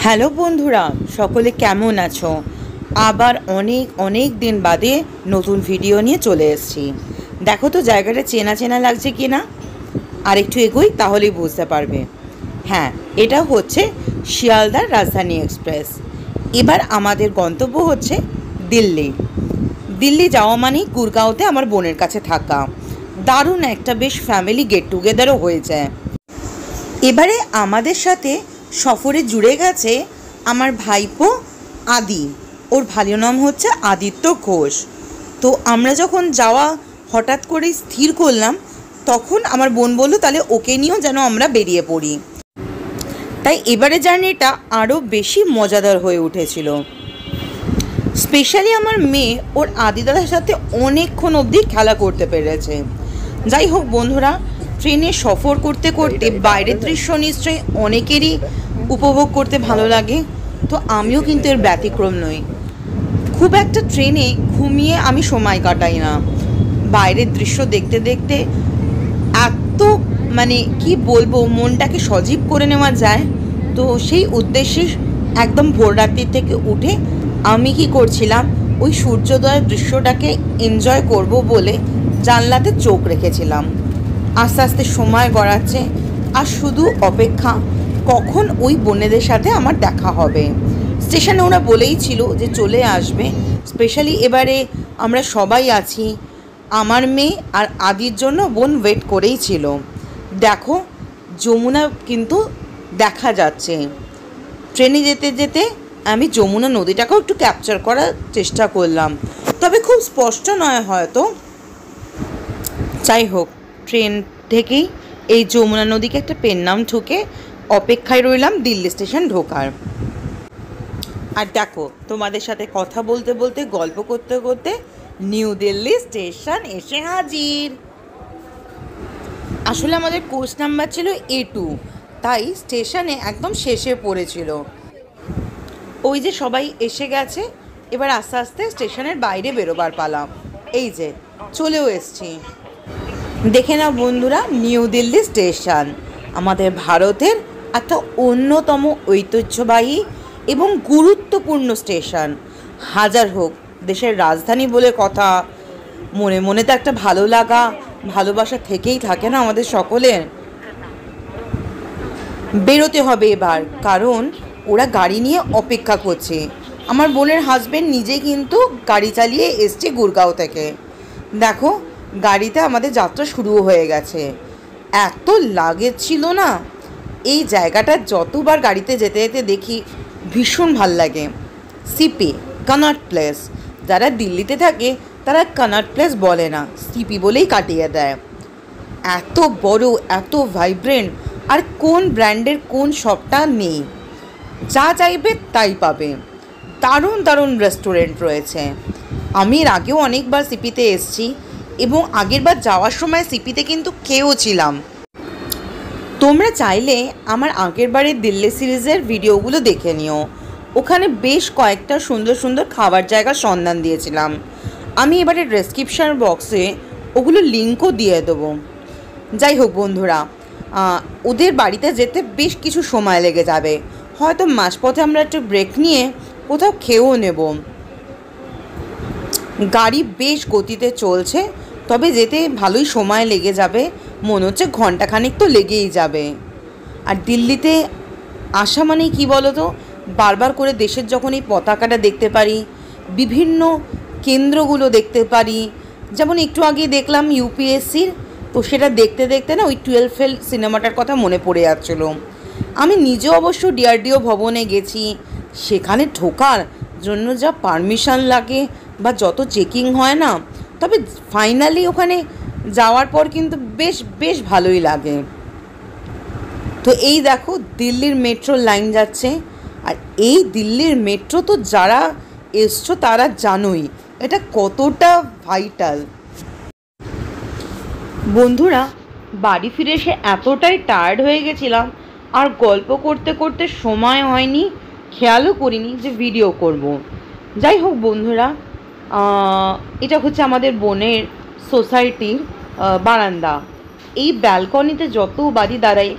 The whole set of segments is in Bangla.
হ্যালো বন্ধুরা, সকলে কেমন আছো? আবার অনেক অনেক দিন বাদে নতুন ভিডিও নিয়ে চলে এসেছি। দেখো তো জায়গাটা চেনা চেনা লাগছে কি না। আর একটু এগোই তাহলেই বুঝতে পারবে। হ্যাঁ, এটা হচ্ছে শিয়ালদার রাজধানী এক্সপ্রেস। এবার আমাদের গন্তব্য হচ্ছে দিল্লি। দিল্লি যাওয়া মানেই গুরগাঁওতে আমার বোনের কাছে থাকা। দারুণ একটা বেশ ফ্যামিলি গেট টুগেদারও হয়ে যায়। এবারে আমাদের সাথে সফরে জুড়ে গেছে আমার ভাইপো আদি। ওর ভালো নাম হচ্ছে আদিত্য ঘোষ। তো আমরা যখন যাওয়া হঠাৎ করেই স্থির করলাম, তখন আমার বোন বলল তাহলে ওকে নিয়েও যেন আমরা বেরিয়ে পড়ি। তাই এবারে জার্নিটা আরও বেশি মজাদার হয়ে উঠেছিল। স্পেশালি আমার মেয়ে ওর আদিদাদার সাথে অনেকক্ষণ অবধি খেলা করতে পেরেছে। যাই হোক বন্ধুরা, ট্রেনে সফর করতে করতে বাইরের দৃশ্য নিশ্চয়ই অনেকেরই উপভোগ করতে ভালো লাগে। তো আমিও কিন্তু এর ব্যতিক্রম নই। খুব একটা ট্রেনে ঘুমিয়ে আমি সময় কাটাই না। বাইরের দৃশ্য দেখতে দেখতে এত কি বলবো, মনটাকে সজীব করে নেওয়া যায়। তো সেই উদ্দেশ্যে একদম ভোর রাত্রির থেকে উঠে আমি কি করছিলাম, ওই সূর্যোদয়ের দৃশ্যটাকে এনজয় করব বলে জানলাতে চোখ রেখেছিলাম। আস্তে আস্তে সময় গড়াচ্ছে, আর শুধু অপেক্ষা কখন ওই বোনেদের সাথে আমার দেখা হবে। স্টেশনে ওরা বলেই ছিল যে চলে আসবে। স্পেশালি এবারে আমরা সবাই আছি, আমার মেয়ে আর আদির জন্য বোন ওয়েট করেই ছিল। দেখো যমুনা কিন্তু দেখা যাচ্ছে। ট্রেনে যেতে যেতে আমি যমুনা নদীটাকেও একটু ক্যাপচার করার চেষ্টা করলাম, তবে খুব স্পষ্ট নয় হয়তো। যাই হোক, ট্রেন থেকেই এই যমুনা নদীকে একটা পেন নাম ঠুকে অপেক্ষায় রইলাম দিল্লি স্টেশন ঢোকার। আর দেখো, তোমাদের সাথে কথা বলতে বলতে গল্প করতে করতে নিউ দিল্লি স্টেশন এসে হাজির। আসলে আমাদের কোচ নাম্বার ছিল A2, তাই স্টেশনে একদম শেষে পড়েছিল। ওই যে সবাই এসে গেছে, এবার আস্তে আস্তে স্টেশনের বাইরে বেরোবার পালা। এই যে চলেও এসছি। দেখে নাও বন্ধুরা, নিউ দিল্লি স্টেশন আমাদের ভারতের একটা অন্যতম ঐতিহ্যবাহী এবং গুরুত্বপূর্ণ স্টেশন। হাজার হোক দেশের রাজধানী বলে কথা, মনে মনে তো একটা ভালো লাগা ভালোবাসা থেকেই থাকে না আমাদের সকলের। বেরোতে হবে এবার, কারণ ওরা গাড়ি নিয়ে অপেক্ষা করছে। আমার বোনের হাজবেন্ড নিজে কিন্তু গাড়ি চালিয়ে এসছে গুরগাঁও থেকে। দেখো গাড়িতে আমাদের যাত্রা শুরু হয়ে গেছে। এত লাগেজ ছিল না, এই জায়গাটা যতবার গাড়িতে যেতে যেতে দেখি ভীষণ ভাল লাগে। সিপি কনট প্লেস, যারা দিল্লিতে থাকে তারা কনট প্লেস বলে না, সিপি বলেই কাটিয়ে দেয়। এত বড়, এত ভাইব্রেন্ট, আর কোন ব্র্যান্ডের কোন শপটা নেই, যা চাইবে তাই পাবে। দারুণ দারুণ রেস্টুরেন্ট রয়েছে। আমি এর আগেও অনেকবার সিপিতে এসেছি, এবং আগেরবার যাওয়ার সময় সিপিতে কিন্তু খেয়েও ছিলাম। তোমরা চাইলে আমার আগের বারের দিল্লি সিরিজের ভিডিওগুলো দেখে নিও। ওখানে বেশ কয়েকটা সুন্দর সুন্দর খাবার জায়গার সন্ধান দিয়েছিলাম। আমি এবারে ডেসক্রিপশন বক্সে ওগুলো লিঙ্কও দিয়ে দেবো। যাই হোক বন্ধুরা, ওদের বাড়িতে যেতে বেশ কিছু সময় লেগে যাবে। হয়তো মাঝপথে আমরা একটু ব্রেক নিয়ে কোথাও খেয়েও নেব। গাড়ি বেশ গতিতে চলছে, তবে যেতে ভালোই সময় লেগে যাবে। মনে হচ্ছে ঘন্টাখানেক তো লেগেই যাবে। আর দিল্লিতে আসা মানেই কী বলো তো, বারবার করে দেশের যখন এই পতাকাটা দেখতে পারি, বিভিন্ন কেন্দ্রগুলো দেখতে পারি। যেমন একটু আগে দেখলাম ইউপিএসসির, তো সেটা দেখতে দেখতে না ওই 12 ফেল সিনেমাটার কথা মনে পড়ে যাচ্ছিল। আমি নিজেও অবশ্য ডিআরডিও ভবনে গেছি। সেখানে ঢোকার জন্য যা পারমিশন লাগে বা যত চেকিং হয় না, তবে ফাইনালি ওখানে যাওয়ার পর কিন্তু বেশ বেশ ভালোই লাগে। তো এই দেখো দিল্লির মেট্রো লাইন যাচ্ছে। আর এই দিল্লির মেট্রো তো যারা এসছো তারা জানোই এটা কতটা ভাইটাল। বন্ধুরা, বাড়ি ফিরে এসে এতটাই টায়ার্ড হয়ে গেছিলাম, আর গল্প করতে করতে সময় হয়নি, খেয়ালও করিনি যে ভিডিও করব। যাই হোক বন্ধুরা, এটা হচ্ছে আমাদের বোনের সোসাইটির বারান্দা। এই ব্যালকনিতে যতবারই দাঁড়াই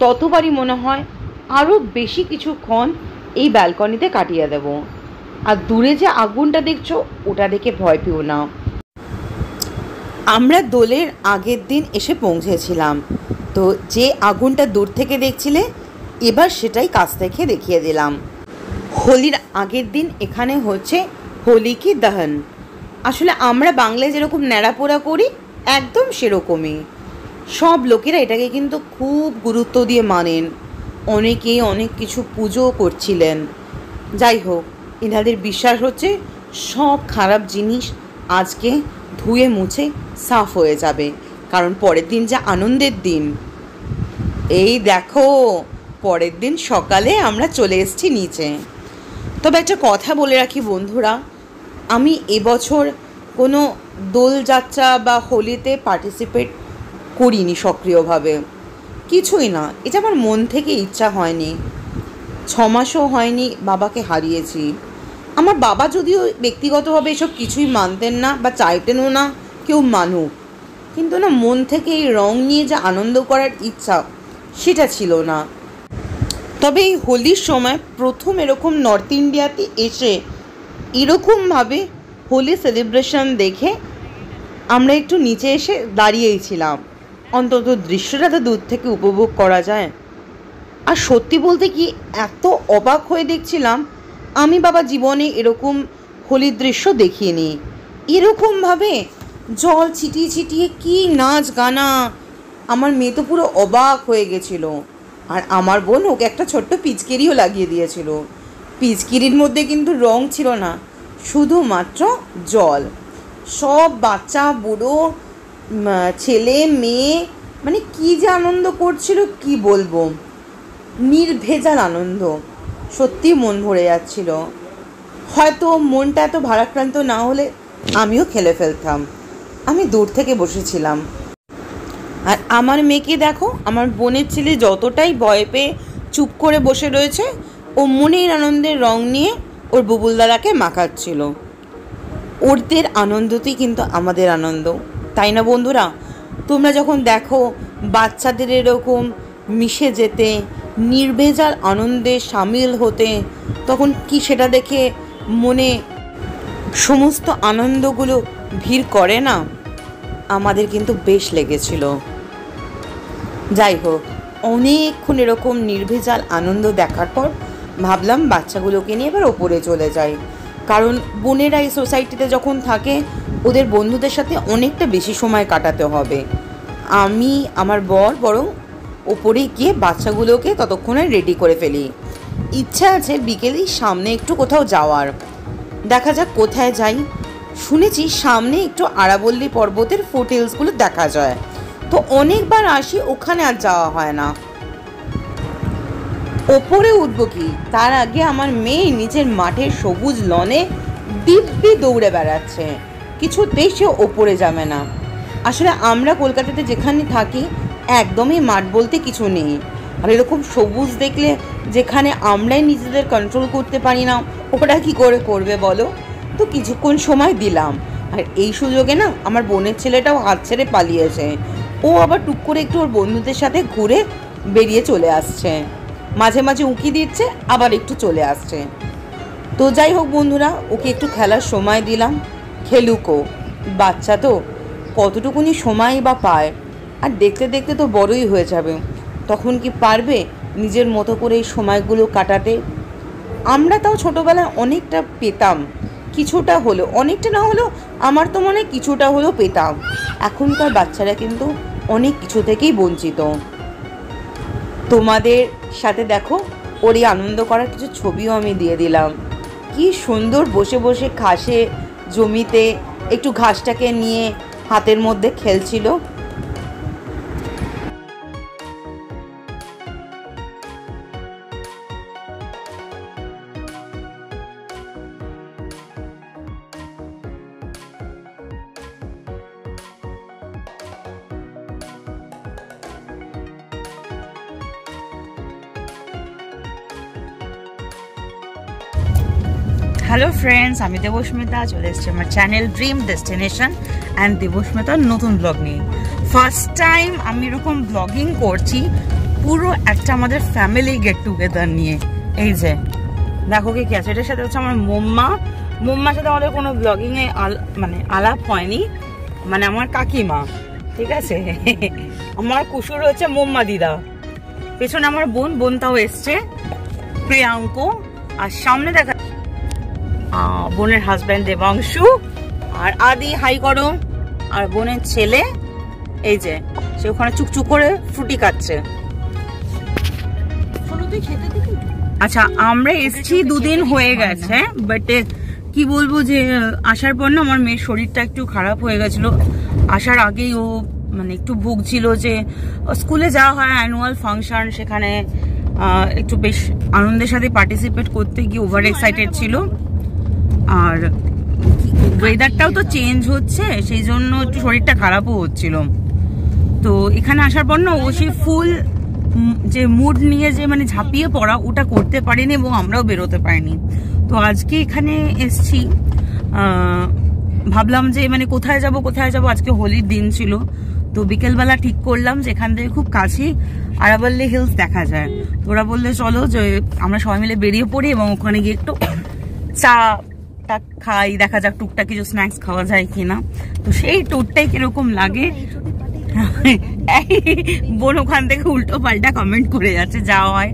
ততবারই মনে হয় আরও বেশি কিছুক্ষণ এই ব্যালকনিতে কাটিয়ে দেব। আর দূরে যে আগুনটা দেখছো ওটা দেখে ভয় পেও না। আমরা দোলের আগের দিন এসে পৌঁছেছিলাম, তো যে আগুনটা দূর থেকে দেখছিলে এবার সেটাই কাছ থেকে দেখিয়ে দিলাম। হোলির আগের দিন এখানে হচ্ছে হোলি কি দহন। আসলে আমরা বাংলায় যেরকম ন্যাড়াপোড়া করি একদম সেরকমই। সব লোকেরা এটাকে কিন্তু খুব গুরুত্ব দিয়ে মানেন, অনেকেই অনেক কিছু পুজোও করছিলেন। যাই হোক, এনাদের বিশ্বাস হচ্ছে সব খারাপ জিনিস আজকে ধুয়ে মুছে সাফ হয়ে যাবে, কারণ পরের দিন যা আনন্দের দিন। এই দেখো, পরের দিন সকালে আমরা চলে এসেছি নিচে। তবে একটা কথা বলে রাখি বন্ধুরা, আমি এবছর কোনো দোলযাত্রা বা হোলিতে পার্টিসিপেট করিনি সক্রিয়ভাবে, কিছুই না। এটা আমার মন থেকে ইচ্ছা হয়নি। 6 মাসও হয়নি বাবাকে হারিয়েছি। আমার বাবা যদিও ব্যক্তিগতভাবে এসব কিছুই মানতেন না বা চাইতেনও না কেউ মানুক, কিন্তু না, মন থেকে এই রং নিয়ে যে আনন্দ করার ইচ্ছা সেটা ছিল না। তবে এই হোলির সময় প্রথম এরকম নর্থ ইন্ডিয়াতে এসে এরকমভাবে হোলি সেলিব্রেশন দেখে আমরা একটু নিচে এসে দাঁড়িয়েছিলাম। অন্তত দৃশ্যটা তো দূর থেকে উপভোগ করা যায়। আর সত্যি বলতে কি, এত অবাক হয়ে দেখছিলাম, আমি বাবা জীবনে এরকম হোলির দৃশ্য দেখিনি। এরকমভাবে জল ছিটিয়ে ছিটিয়ে কি নাচ গানা, আমার মেয়ে তো পুরো অবাক হয়ে গেছিল। আর আমার বোন ওকে একটা ছোট্ট পিচকিরিও লাগিয়ে দিয়েছিল। পিচকিরির মধ্যে কিন্তু রং ছিল না, শুধুমাত্র জল। সব বাচ্চা বুড়ো ছেলে মেয়ে মানে কি যে আনন্দ করছিল কি বলবো, নির্ভেজাল আনন্দ। সত্যি মন ভরে যাচ্ছিল। হয়তো মনটা এত ভারাক্রান্ত না হলে আমিও খেলে ফেলতাম। আমি দূর থেকে বসেছিলাম। আর আমার মেয়েকে দেখো, আমার বোনের ছেলে যতটাই ভয় পেয়ে চুপ করে বসে রয়েছে, ও মনের আনন্দের রং নিয়ে ওর বুবুল দাদাকে মাখাচ্ছিল। ওদের আনন্দতেই কিন্তু আমাদের আনন্দ, তাই না বন্ধুরা? তোমরা যখন দেখো বাচ্চাদের এরকম মিশে যেতে, নির্ভেজাল আনন্দে সামিল হতে, তখন কি সেটা দেখে মনে সমস্ত আনন্দগুলো ভিড় করে না? আমাদের কিন্তু বেশ লেগেছিল। যাই হোক, অনেকক্ষণ এরকম নির্ভেজাল আনন্দ দেখার পর ভাবলাম বাচ্চাগুলোকে নিয়ে এবার ওপরে চলে যাই, কারণ বোনেরা এই সোসাইটিতে যখন থাকে ওদের বন্ধুদের সাথে অনেকটা বেশি সময় কাটাতে হবে। আমি আমার বর বরং ওপরে গিয়ে বাচ্চাগুলোকে ততক্ষণে রেডি করে ফেলি। ইচ্ছা আছে বিকেলেই সামনে একটু কোথাও যাওয়ার, দেখা যাক কোথায় যাই। শুনেছি সামনে একটু আরাবল্লী পর্বতের ফুটহিলসগুলো দেখা যায়, তো অনেকবার আসি, ওখানে আর যাওয়া হয় না। ওপরে উঠবো কি তার আগে আমার মেয়ে নিচের মাঠের সবুজ লনে দিব্যি দৌড়ে বেড়াচ্ছে, কিছুতেই সে ওপরে যাবে না। আসলে আমরা কলকাতাতে যেখানে থাকি একদমই মাঠ বলতে কিছু নেই। আর এরকম সবুজ দেখলে যেখানে আমরাই নিজেদের কন্ট্রোল করতে পারি না, ওরা কী করে করবে বলো? তো কিছুক্ষণ সময় দিলাম। আর এই সুযোগে না আমার বোনের ছেলেটাও হাত ছেড়ে পালিয়েছে। ও আবার টুক করে একটু ওর বন্ধুদের সাথে ঘুরে বেরিয়ে চলে আসছে, মাঝে মাঝে উঁকি দিচ্ছে, আবার একটু চলে আসছে। তো যাই হোক বন্ধুরা, ওকে একটু খেলার সময় দিলাম, খেলুকো। বাচ্চা তো কতটুকুনি সময় বা পায়, আর দেখতে দেখতে তো বড়ই হয়ে যাবে, তখন কি পারবে নিজের মতো করে এই সময়গুলো কাটাতে? আমরা তাও ছোটোবেলায় অনেকটা পেতাম, কিছুটা হলেও, অনেকটা না হলেও আমার তো মনে হয় কিছুটা হলেও পেতাম। এখনকার বাচ্চারা কিন্তু অনেক কিছু থেকেই বঞ্চিত। তোমাদের সাথে দেখো ওরই আনন্দ করার কিছু ছবিও আমি দিয়ে দিলাম। কি সুন্দর বসে বসে ঘাসে জমিতে একটু ঘাসটাকে নিয়ে হাতের মধ্যে খেলছিল। হ্যালো ফ্রেন্ডস, আমি দেবস্মিতা, চলে এসেছি আমার চ্যানেল ড্রিম ডেস্টিনেশন অ্যান্ড দেবস্মিতার নতুন ব্লগ নিয়ে। ফার্স্ট টাইম আমি এরকম ব্লগিং করছি, পুরো একটা আমাদের ফ্যামিলি গেট টুগেদার নিয়ে। এই যে দেখো কি আছে, এটার সাথে হচ্ছে আমার মোম্মার সাথে আমাদের কোনো ব্লগিং এ মানে আলাপ হয়নি, মানে আমার কাকিমা, ঠিক আছে। আমার কুসুর হচ্ছে মোম্মা দিদা, পেছনে আমার বোনটাও এসছে প্রিয়াঙ্ক, আর সামনে দেখা বোনের হাজব্যান্ড দেবাংশু, আর আদি হাই করো, আর বোনের ছেলে এই যে সে ওখানে চুকচুক করে ফ্রুটি খাচ্ছে। আচ্ছা আমরা এসছি 2 দিন হয়ে গেছে, বাট কি বলবো যে আসার পর না আমার মেয়ের শরীরটা একটু খারাপ হয়ে গেছিল। আসার আগেই ও মানে একটু ভুগছিল যে স্কুলে যাওয়া হয় অ্যানুয়াল ফাংশন, সেখানে একটু বেশ আনন্দের সাথে পার্টিসিপেট করতে গিয়ে ওভার এক্সাইটেড ছিল, আর ওয়েদারটাও তো চেঞ্জ হচ্ছে সেই জন্য একটু শরীরটা খারাপও হচ্ছিল। তো এখানে আসার পর না ও সেই ফুল যে মুড নিয়ে যে মানে ঝাঁপিয়ে পড়া ওটা করতে পারিনি এবং আমরাও বেরোতে পারিনি। তো আজকে এখানে এসছি, ভাবলাম যে মানে কোথায় যাব, আজকে হোলির দিন ছিল, তো বিকেলবেলা ঠিক করলাম যে এখান থেকে খুব কাছেই আরাবল্লী হিলস দেখা যায়। তো ওরা বললে চলো যে আমরা সবাই মিলে বেরিয়ে পড়ি এবং ওখানে গিয়ে একটু চা খাই, দেখা যাক টুকটাক কিছু স্ন্যাক্স খাওয়া যায় কিনা। তো সেই ট্যুরটাই কিরকম লাগে। বোন ওখান থেকে উল্টো পাল্টা কমেন্ট করে যাচ্ছে, যাওয়া হয়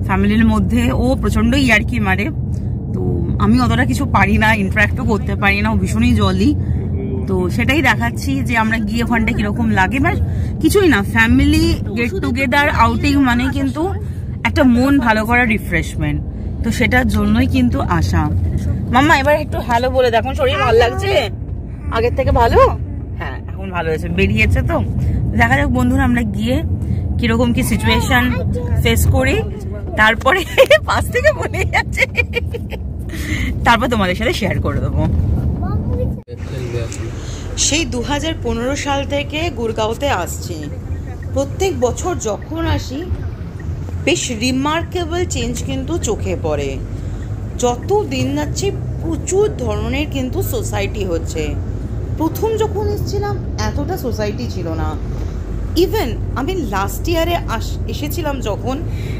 ফ্যামিলির মধ্যে, ও প্রচন্ড ইয়ার্কি মারে, তো আমি অতটা কিছু পারি না, ইন্টারাক্টও করতে পারি না, ও ভীষণই জলি। তো সেটাই দেখাচ্ছি যে আমরা গিয়ে ওখানটা কিরকম লাগে, বা কিছুই না, ফ্যামিলি গেট টুগেদার আউটিং মানে কিন্তু একটা মন ভালো করার রিফ্রেশমেন্ট, তো সেটার জন্যই কিন্তু আসা। মাম্মা এবার একটু হ্যালো বলে দেখুন, শরীর ভালো লাগছে আগের থেকে? ভালো, হ্যাঁ এখন ভালো হয়েছে, বেরিয়েছে। তো দেখা যাক বন্ধুরা আমরা গিয়ে কিরকম কি সিচুয়েশন ফেস করি, তারপরে পাশ থেকে বলে যাচ্ছে, তারপর তোমাদের সাথে শেয়ার করে দেবো। সেই 2015 সাল থেকে গুরগাঁওতে আসছি, প্রত্যেক বছর যখন আসি বেশ রিমার্কেবল চেঞ্জ কিন্তু চোখে পড়ে। যত দিন যাচ্ছে প্রচুর ধরনের কিন্তু সোসাইটি হচ্ছে। প্রথম যখন এসেছিলাম এতটা সোসাইটি ছিল না, ইভেন আমি লাস্ট ইয়ারে এসেছিলাম যখন,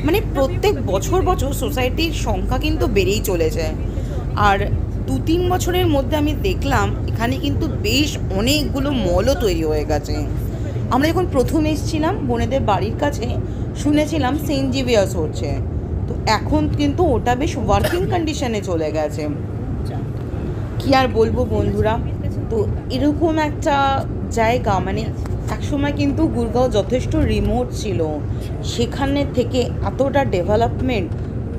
মানে প্রত্যেক বছর সোসাইটির সংখ্যা কিন্তু বেড়েই চলেছে। আর 2-3 বছরের মধ্যে আমি দেখলাম এখানে কিন্তু বেশ অনেকগুলো মলও তৈরি হয়ে গেছে। আমরা যখন প্রথম এসেছিলাম বোনেদের বাড়ির কাছে শুনেছিলাম সেন্ট জেভিয়ার্স হচ্ছে, তো এখন কিন্তু ওটা বেশ ওয়ার্কিং কন্ডিশনে চলে গেছে। কি আর বলবো বন্ধুরা, তো এরকম একটা জায়গা, মানে একসময় কিন্তু গুরগাঁও যথেষ্ট রিমোট ছিল, সেখানে থেকে এতটা ডেভেলপমেন্ট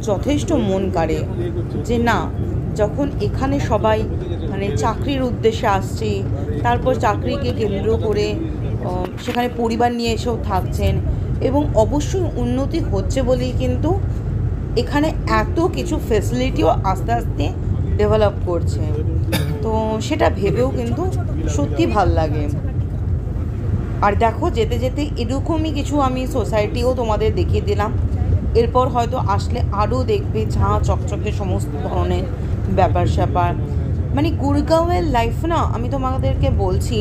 যথেষ্ট মন কাড়ে যে না, যখন এখানে সবাই মানে চাকরির উদ্দেশ্যে আসছে, তারপর চাকরিকে কেন্দ্র করে সেখানে পরিবার নিয়ে এসেও থাকছেন, এবং অবশ্যই উন্নতি হচ্ছে বলেই কিন্তু এখানে এত কিছু ফেসিলিটিও আস্তে আস্তে ডেভেলপ করছে। তো সেটা ভেবেও কিন্তু সত্যি ভাল লাগে। আর দেখো যেতে যেতে এরকমই কিছু আমি সোসাইটিও তোমাদের দেখিয়ে দিলাম, এরপর হয়তো আসলে আরও দেখবে ঝাঁ চকচকে সমস্ত ধরনের ব্যাপার স্যাপার। মানে গুরগাঁওয়ের লাইফ না, আমি তোমাদেরকে বলছি,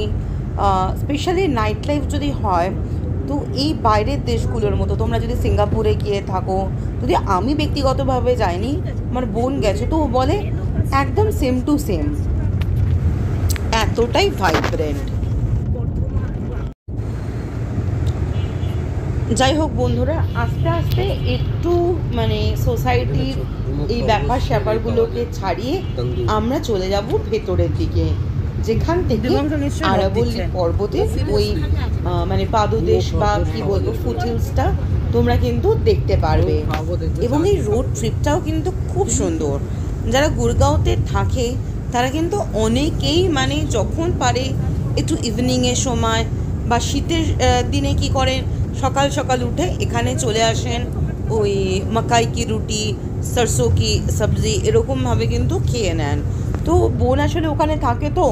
স্পেশালি নাইট লাইফ যদি হয় তো এই বাইরের দেশগুলোর মতো, তোমরা যদি সিঙ্গাপুরে গিয়ে থাকো, যদি আমি ব্যক্তিগতভাবে যাইনি, আমার বোন গেছে, তো ও বলে একদম সেম টু সেম, এতটাই ভাইব্রেন্ট। যাই হোক বন্ধুরা, আস্তে আস্তে একটু মানে সোসাইটির এই ব্যাপার স্যাপারগুলোকে ছাড়িয়ে আমরা চলে যাব ভেতরের দিকে, যেখান থেকে আরাবল্লী পর্বতে ওই মানে পাদদেশ বা কি বলবো ফুটহিলসটা তোমরা কিন্তু দেখতে পারবে। এবং এই রোড ট্রিপটাও কিন্তু খুব সুন্দর। যারা গুরগাঁওতে থাকে তারা কিন্তু অনেকেই মানে যখন পারে একটু ইভিনিংয়ের সময় বা শীতের দিনে কি করেন, সকাল সকাল উঠে এখানে চলে আসেন, ওই মাকাই কি রুটি, সরসো কি সবজি এরকমভাবে কিন্তু খেয়ে নেন। তো বোন আসলে ওখানে থাকে, তো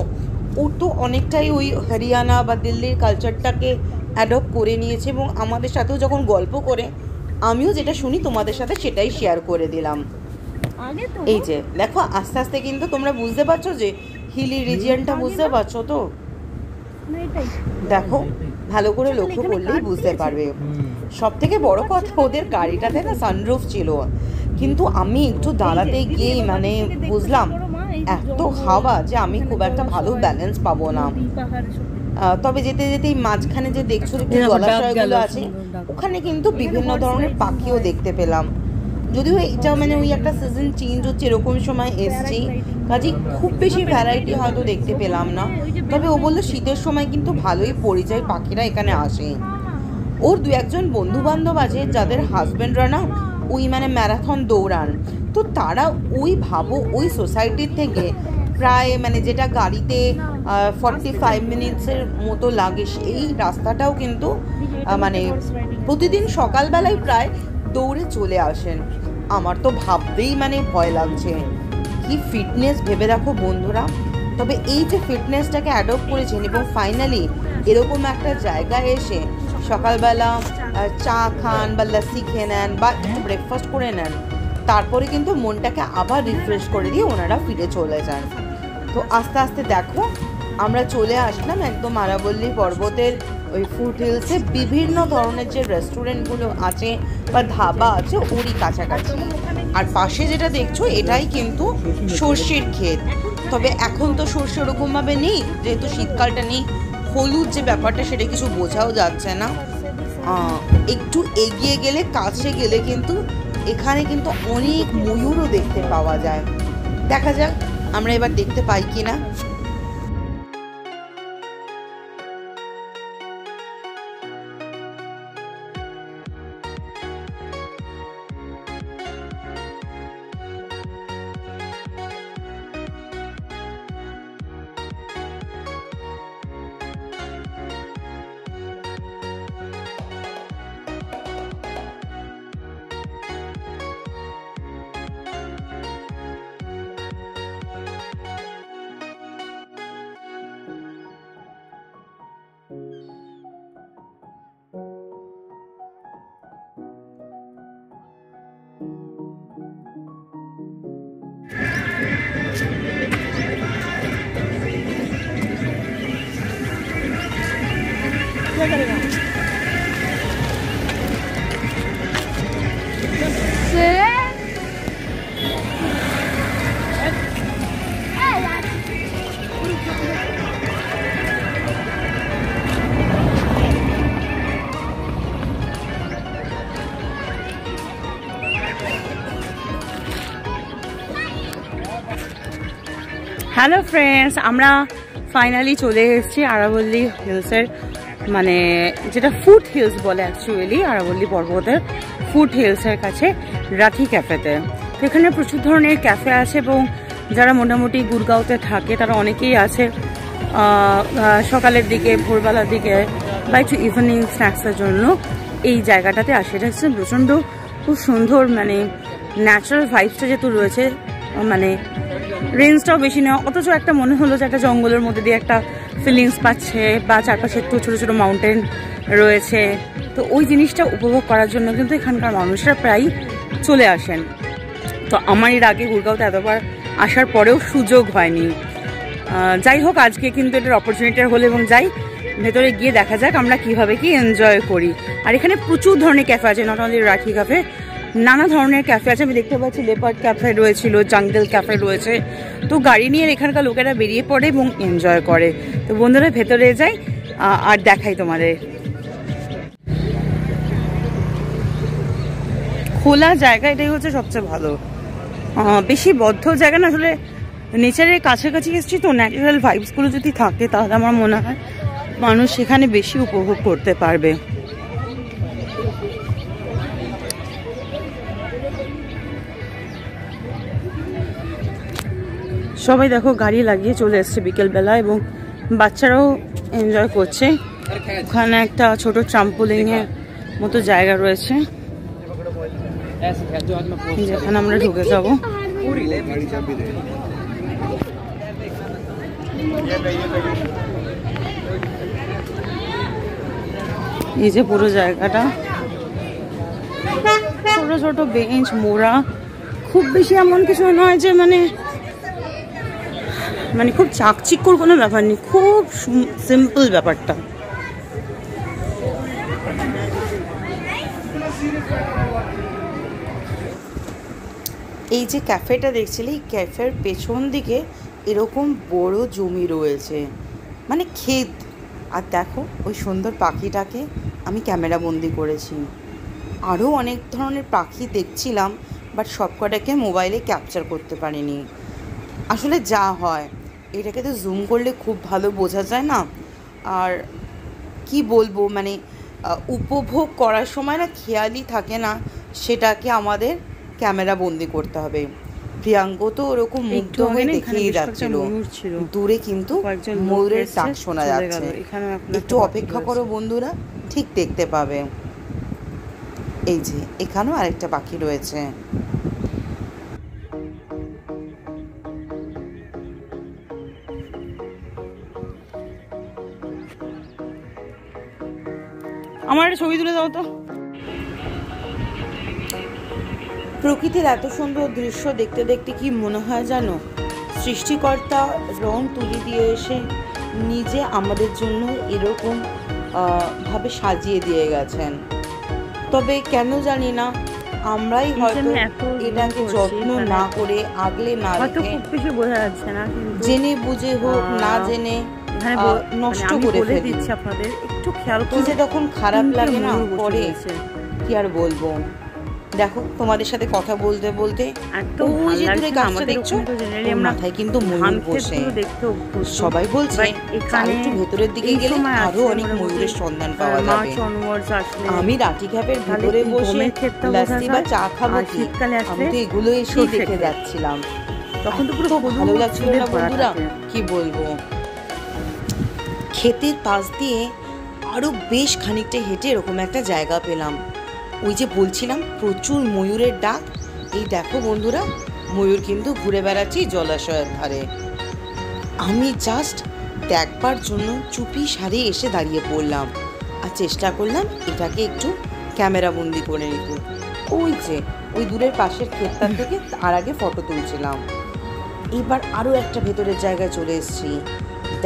ও তো অনেকটাই ওই হরিয়ানা বা দিল্লির কালচারটাকে অ্যাডপ্ট করে নিয়েছে, এবং আমাদের সাথেও যখন গল্প করে আমিও যেটা শুনি তোমাদের সাথে সেটাই শেয়ার করে দিলাম। এই যে দেখো আস্তে আস্তে কিন্তু তোমরা বুঝতে পারছো যে হিলি রিজিয়নটা, বুঝতে পারছো তো? দেখো ভালো করে লক্ষ্য করলেই বুঝতে পারবে। সব থেকে বড় কথা ওদের গাড়িটাতে না সানরুফ ছিল, কিন্তু আমি একটু দাঁড়াতে গিয়েই মানে বুঝলাম এত হাওয়া যে আমি খুব একটা ভালো ব্যালেন্স পাবো না। তবে যেতে যেতেই মাঝখানে যে দেখছো একটু জলাশয়গুলো আছে ওখানে কিন্তু বিভিন্ন ধরনের পাখিও দেখতে পেলাম। যদিও এটা মানে ওই একটা সিজন চেঞ্জ হচ্ছে এরকম সময় এসছি, কাজে খুব বেশি ভ্যারাইটি হয়তো দেখতে পেলাম না। তবে ও বললো শীতের সময় কিন্তু ভালোই পরিযায়ী পাখিরা এখানে আসে। ওর দু একজন বন্ধু বান্ধব আছে যাদের হাজব্যান্ডরা না ওই মানে ম্যারাথন দৌড়ান, তো তারা ওই ভাবো ওই সোসাইটির থেকে প্রায় মানে যেটা গাড়িতে 45 মিনিটসের মতো লাগে সেই রাস্তাটাও কিন্তু মানে প্রতিদিন সকালবেলায় প্রায় দৌড়ে চলে আসেন। আমার তো ভাবতেই মানে ভয় লাগছে। কি ফিটনেস ভেবে দেখো বন্ধুরা। তবে এই যে ফিটনেসটাকে অ্যাডপ্ট করেছেন এবং ফাইনালি এরকম একটা জায়গায় এসে সকালবেলা চা খান বা লস্যি খেয়ে নেন বা একটু ব্রেকফাস্ট করে নেন, তারপরে কিন্তু মনটাকে আবার রিফ্রেশ করে দিয়ে ওনারা ফিরে চলে যান। তো আস্তে আস্তে দেখো আমরা চলে আসলাম একদম আরাবল্লী পর্বতের ওই ফুট হিলসে। বিভিন্ন ধরনের যে রেস্টুরেন্টগুলো আছে বা ধাবা আছে ওরই কাছাকাছি। আর পাশে যেটা দেখছো এটাই কিন্তু সর্ষের ক্ষেত। তবে এখন তো সর্ষে ওরকমভাবে নেই, যেহেতু শীতকালটা নেই, হলুদ যে ব্যাপারটা সেটা কিছু বোঝাও যাচ্ছে না। একটু এগিয়ে গেলে কাছে গেলে কিন্তু এখানে কিন্তু অনেক ময়ূরও দেখতে পাওয়া যায়। দেখা যাক আমরা এবার দেখতে পাই কিনা। হ্যালো ফ্রেন্ডস, আমরা ফাইনালি চলে এসেছি আরাবল্লী হিলসের মানে যেটা ফুট হিলস বলে অ্যাকচুয়ালি, আরাবল্লী পর্বতের ফুট হিলসের কাছে রাঠি ক্যাফেতে। তো এখানে প্রচুর ধরনের ক্যাফে আছে এবং যারা মোটামুটি গুরগাঁওতে থাকে তারা অনেকেই আছে সকালের দিকে ভোরবেলার দিকে বা একটু ইভিনিং স্ন্যাক্সের জন্য এই জায়গাটাতে আসে। এটা হচ্ছে প্রচণ্ড খুব সুন্দর মানে ন্যাচারাল ভাইবসটা যেহেতু রয়েছে, মানে রেঞ্জটাও বেশি নেওয়া, অথচ একটা মনে হলো যে একটা জঙ্গলের মধ্যে দিয়ে একটা ফিলিংস পাচ্ছে বা চারপাশে একটু ছোটো ছোটো মাউন্টেন রয়েছে। তো ওই জিনিসটা উপভোগ করার জন্য কিন্তু এখানকার মানুষরা প্রায়ই চলে আসেন। তো আমার এর আগে গুরগাঁওতে এতবার আসার পরেও সুযোগ হয়নি। যাই হোক আজকে কিন্তু এটার অপরচুনিটি হলো এবং যাই ভেতরে গিয়ে দেখা যাক আমরা কিভাবে কি এনজয় করি। আর এখানে প্রচুর ধরনের ক্যাফে আছে, নট অনলি রাঠি ক্যাফে, নানা ধরনের ক্যাফে আছে। আমি দেখতে পাচ্ছি লেপার্ড ক্যাফে রয়েছিল, জাঙ্গল ক্যাফে রয়েছে। তো গাড়ি নিয়ে এখানকার লোকেরা বেরিয়ে পড়ে এবং এনজয় করে। তো বন্ধুরা ভেতরে যাই আর দেখাই তোমাদের। খোলা জায়গা এটাই হচ্ছে সবচেয়ে ভালো, বেশি বদ্ধ জায়গা না। আসলে নেচারের কাছাকাছি এসেছি তো, ন্যাচারাল ভাইবসগুলো যদি থাকে তাহলে আমার মনে হয় মানুষ সেখানে বেশি উপভোগ করতে পারবে। সবাই দেখো গাড়ি লাগিয়ে চলে এসছে বিকেলবেলা এবং বাচ্চারাও এনজয় করছে। ওখানে একটা ছোট ট্রাম্পোলিং এর মতো জায়গা রয়েছে যেখানে আমরা ঢুকে যাবো। এই যে পুরো জায়গাটা ছোট ছোট বেঞ্চ মোড়া, খুব বেশি এমন কিছু নয় যে মানে খুব চাকচিক্যর কোনো ব্যাপার নেই, খুব সিম্পল ব্যাপারটা। এই যে ক্যাফেটা দেখছিলে, এই ক্যাফের পেছন দিকে এরকম বড় জমি রয়েছে, মানে ক্ষেত। আর দেখো ওই সুন্দর পাখিটাকে আমি ক্যামেরা বন্দি করেছি। আরও অনেক ধরনের পাখি দেখছিলাম, বাট সবকটাকে মোবাইলে ক্যাপচার করতে পারিনি। আসলে যা হয়, এটাকে তো জুম করলে খুব ভালো বোঝা যায় না। আর কি বলবো, মানে উপভোগ করার সময় না খেয়ালই থাকে না, সেটাকে আমাদের ক্যামেরা বন্দি করতে হবে। প্রিয়াঙ্ক তো ওরকম মুগ্ধ হয়ে দেখেই যাচ্ছিল। দূরে কিন্তু ময়ূরের ডাক শোনা যাচ্ছে। একটু অপেক্ষা করো বন্ধুরা, ঠিক দেখতে পাবে। এই যে এখানেও আরেকটা পাখি রয়েছে। আমার একটা ছবি তুলে দাও তো। প্রকৃতির এত সুন্দর দৃশ্য দেখতে দেখতে কি মনে হয় জানো, সৃষ্টিকর্তা রং তুলি দিয়ে এসে নিজে আমাদের জন্য এরকম ভাবে সাজিয়ে দিয়ে গেছেন। তবে কেন জানি না, আমরাই হয়তো এটাকে যত্ন না করে, আগলে না রেখে, বোঝা যাচ্ছে না, জেনে বুঝে হোক না জেনে নষ্ট করে ফেলি। আপনাদের একটু খেয়াল করে, যে তখন খারাপ লাগে না পরে, কি আর বলবো। দেখো তোমাদের সাথে কথা বলতে বলতে ওই যে দূরে গাছটা দেখছো, মাথায় কিন্তু ময়ূর বসে। সবাই বলছে একটু ভেতরের দিকে গেলে আরো অনেক ময়ূরের সন্ধান পাওয়া যাবে। আমি রাটি ক্যাপের ভিতরে বসে লাস্সি বা চা খাবো, আমি তো এগুলো এসেই দেখে যাচ্ছিলাম। তখন তো পুরো ভালো লাগছিল না বন্ধুরা, কি বলবো। ক্ষেতের পাশ দিয়ে আরো বেশ খানিকটা হেঁটে এরকম একটা জায়গা পেলাম। ওই যে বলছিলাম প্রচুর ময়ূরের ডাক। এই দেখো বন্ধুরা, ময়ূর কিন্তু ঘুরে বেড়াচ্ছি জলাশয়ের ধারে। আমি জাস্ট দেখবার জন্য চুপি সারে এসে দাঁড়িয়ে পড়লাম আর চেষ্টা করলাম এটাকে একটু ক্যামেরা বন্দি করে নিতে। ওই যে ওই দূরের পাশের ক্ষেতটার থেকে তার আগে ফটো তুলছিলাম। এবার আরও একটা ভেতরের জায়গায় চলে এসেছি।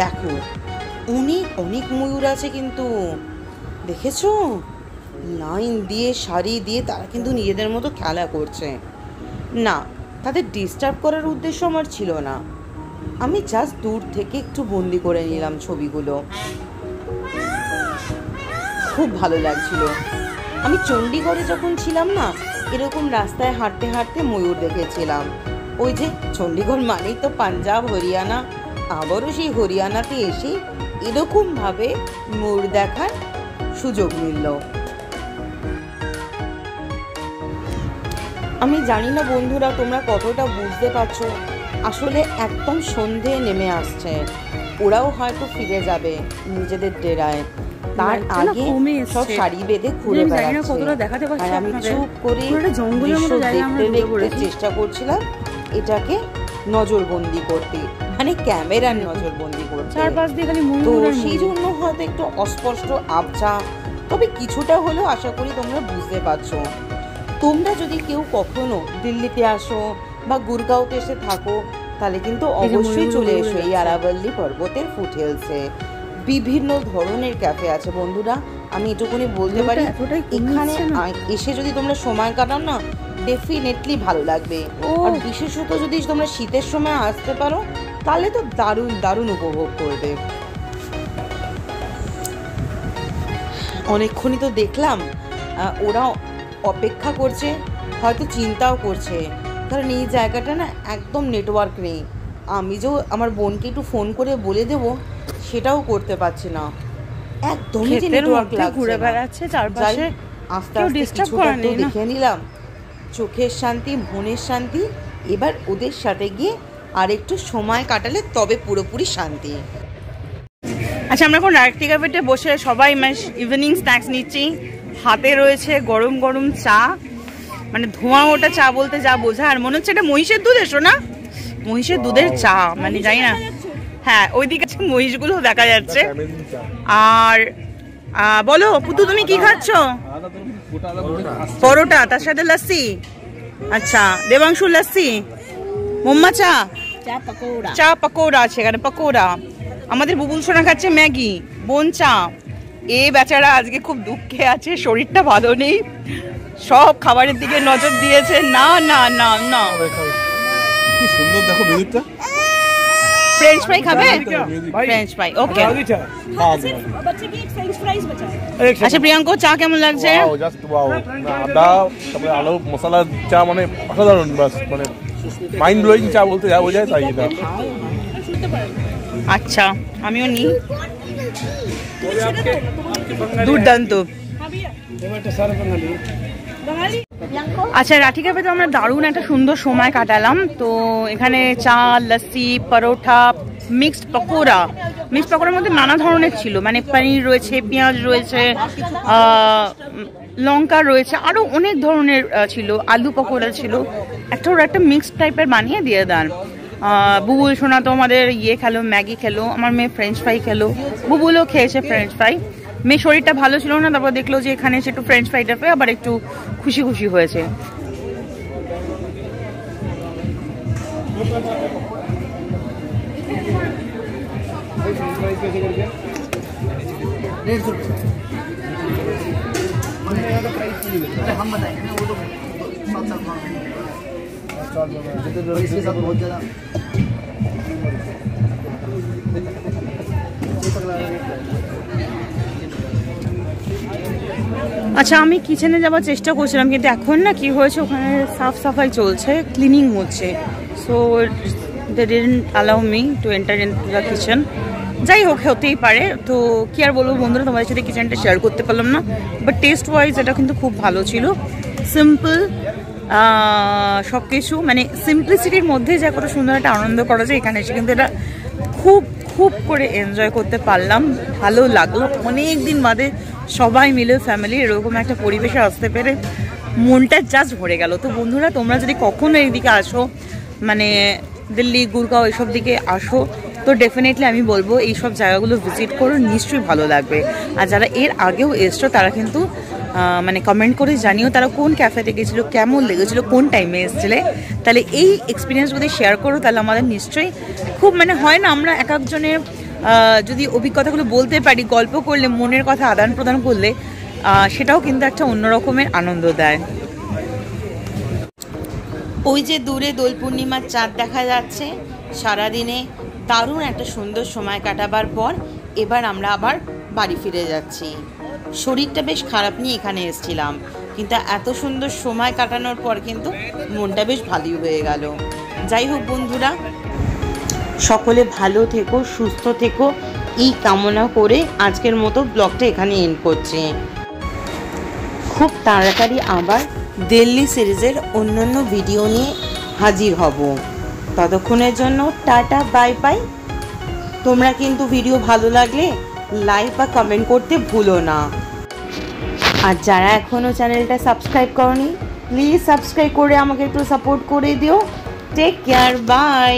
দেখো অনেক অনেক ময়ূর আছে কিন্তু, দেখেছো? লাইন দিয়ে সারি দিয়ে তারা কিন্তু নিজেদের মতো খেলা করছে। না, তাদের ডিস্টার্ব করার উদ্দেশ্য আমার ছিল না। আমি জাস্ট দূর থেকে একটু বন্দি করে নিলাম ছবিগুলো। খুব ভালো লাগছিল। আমি চণ্ডীগড়ে যখন ছিলাম না, এরকম রাস্তায় হাঁটতে হাঁটতে ময়ূর দেখেছিলাম। ওই যে চণ্ডীগড় মানেই তো পাঞ্জাব, হরিয়ানা। আবারও সেই হরিয়ানাতে এসে এরকমভাবে ময়ূর দেখার সুযোগ মিলল। আমি জানি না বন্ধুরা তোমরা কতটা বুঝতে পারছো। আসলে একদম সন্ধে নেমে আসছে, ওরাও হয়তো ফিরে যাবে নিজেদের ডেরায়। তার আগে সব শাড়ি বেঁধে ঘুরে বেড়াচ্ছে। আর আমি চুপ করে দেখতে দেখতে চেষ্টা করছিলাম এটাকে নজরবন্দি করতে, মানে ক্যামেরার নজরবন্দি করতে। তো সেই জন্য হয়তো একটু অস্পষ্ট আবছা, তবে কিছুটা হলেও আশা করি তোমরা বুঝতে পারছো। তোমরা যদি কেউ কখনো দিল্লিতে আসো বা গুরগাঁওতে এসে থাকো, তাহলে কিন্তু অবশ্যই চলে এসো এই আরাবল্লী পর্বতের ফুটহিলসে। বিভিন্ন ধরনের ক্যাফে আছে বন্ধুরা। আমি এটুকুনি বলতে পারি, এখানে এসে যদি তোমরা সময় কাটাও না, ডেফিনেটলি ভালো লাগবে। আর বিশেষত যদি তোমরা শীতের সময় আসতে পারো, তাহলে তো দারুণ দারুণ উপভোগ করবে। অনেকক্ষণই তো দেখলাম ওরা অপেক্ষা করছে, হয়তো চিন্তাও করছে, কারণ এই জায়গাটা না একদম নেটওয়ার্ক নেই। আমি যে আমার বোনকে একটু ফোন করে বলে দেব, সেটাও করতে পারছি না। একদমই যে নেটওয়ার্ক লাগছে না। আস্তে আস্তে কিছুটা তো দেখে নিলাম, চোখের শান্তি, মনের শান্তি। এবার ওদের সাথে গিয়ে আর একটু সময় কাটালে তবে পুরোপুরি শান্তি। আচ্ছা, আমরা এখন রাটি ক্যাফেতে বসে সবাই ইভিনিং স্ন্যাক্স নিচ্ছি। হাতে রয়েছে গরম গরম চা, মানে ধোঁয়া ওটা চা বলতে যা বোঝা। আর মনে হচ্ছে এটা মহিষের দুধ, এসো না, মহিষের দুধের চা, মানে জানি না। হ্যাঁ, ওইদিকে মহিষগুলো দেখা যাচ্ছে। আর বলো পুতু, তুমি কি খাচ্ছ? পরোটা, তার সাথে লাস্সি। আচ্ছা, দেবাংশুর লাস্সি, মোম্মা চা, চা পাকোড়া আছে এখানে, পাকোড়া। আমাদের বুবুল সোনা খাচ্ছে ম্যাগি, বোন চা, এ বেচারা আজকে খুব দুঃখে আছে, শরীরটা ভালো নেই, সব খাবারের দিকে নজর দিয়েছে। না না না না, কি সুন্দর দেখো মিউজিকটা। ফ্রেঞ্চ ফ্রাই খাবে? ফ্রেঞ্চ ফ্রাই ওকে। আচ্ছা প্রিয়াঙ্ক, চা কেমন লাগছে? জাস্ট ওয়াও, আদা তারপরে আলু মশলা চা, মানে অসাধারণ। বাস মানে মাইন্ড ব্লোয়িং চা বলতে যা বোঝায় তাই এটা। আচ্ছা আমিও নিই, দুর্দান্ত। আচ্ছা রাঠি ক্যাফে তো আমরা দারুণ একটা সুন্দর সময় কাটালাম। তো এখানে চা, লস্যি, পরোটা, মিক্সড পকোড়া। মিক্সড পকোড়ার মধ্যে নানা ধরনের ছিল, মানে পনির রয়েছে, পেঁয়াজ রয়েছে, লঙ্কা রয়েছে, আরও অনেক ধরনের ছিল, আলু পকোড়া ছিল। একটা মিক্সড টাইপের বানিয়ে দিয়ে দেন। বুবুল সোনা তো আমাদের খেলো, ম্যাগি খেলো, আমার মেয়ে ফ্রেঞ্চ ফ্রাই খেলো, বুবুলও খেয়েছে ফ্রেঞ্চ ফ্রাই। মেয়ে শরীরটা ভালো ছিল না, তারপর দেখলো যে এখানে এসে একটু ফ্রেঞ্চ ফ্রাইটা পেয়ে আবার একটু খুশি খুশি হয়েছে। আচ্ছা আমি কিচেনে যাওয়ার চেষ্টা করছিলাম, কিন্তু এখন না কি হয়েছে, ওখানে সাফ সাফাই চলছে, ক্লিনিং হচ্ছে। So they didn't allow me to enter in the kitchen. যাই হোক, হতেই পারে। তো কি আর বলবো বন্ধুরা, তোমাদের সাথে কিচেনটা শেয়ার করতে পারলাম না, বাট টেস্ট ওয়াইজ এটা কিন্তু খুব ভালো ছিল। সিম্পল সব কিছু, মানে সিম্পলিসিটির মধ্যে যা কত সুন্দর একটা আনন্দ করা যায় এখানে এসে, কিন্তু এটা খুব খুব করে এনজয় করতে পারলাম, ভালো লাগলো। অনেক দিন বাদে সবাই মিলে ফ্যামিলি এরকম একটা পরিবেশে আসতে পেরে মনটা জাস্ট ভরে গেল। তো বন্ধুরা, তোমরা যদি কখনো এইদিকে আসো, মানে দিল্লি, গুরগাঁও এসব দিকে আসো, তো ডেফিনেটলি আমি বলবো এইসব জায়গাগুলো ভিজিট করো, নিশ্চয়ই ভালো লাগবে। আর যারা এর আগেও এসছো তারা কিন্তু মানে কমেন্ট করে জানিও তারা কোন ক্যাফেতে গেছিলো, কেমন লেগেছিলো, কোন টাইমে এসেছিলে। তাহলে এই এক্সপিরিয়েন্স যদি শেয়ার করো তাহলে আমাদের নিশ্চয়ই খুব, মানে হয় না আমরা এক একজনের যদি অভিজ্ঞতাগুলো বলতে পারি, গল্প করলে, মনের কথা আদান প্রদান করলে, সেটাও কিন্তু একটা অন্য রকমের আনন্দ দেয়। ওই যে দূরে দোল পূর্ণিমার চাঁদ দেখা যাচ্ছে। সারাদিনে দারুণ একটা সুন্দর সময় কাটাবার পর এবার আমরা আবার বাড়ি ফিরে যাচ্ছি। শরীরটা বেশ খারাপ নিয়ে এখানে এসেছিলাম, কিন্তু এত সুন্দর সময় কাটানোর পর কিন্তু মনটা বেশ ভালোই হয়ে গেল। যাই হোক বন্ধুরা, সকলে ভালো থেকো, সুস্থ থেকো, এই কামনা করে আজকের মতো ব্লগটা এখানে এন্ড করছি। খুব তাড়াতাড়ি আবার দিল্লি সিরিজের অন্যান্য ভিডিও নিয়ে হাজির হব। ততক্ষণের জন্য টাটা, বাই বাই। তোমরা কিন্তু ভিডিও ভালো লাগলে লাইক বা কমেন্ট করতে ভুলো না। আর যারা এখনও চ্যানেলটা সাবস্ক্রাইব করনি, প্লিজ সাবস্ক্রাইব করে আমাকে একটু সাপোর্ট করে দিও। Take care, by.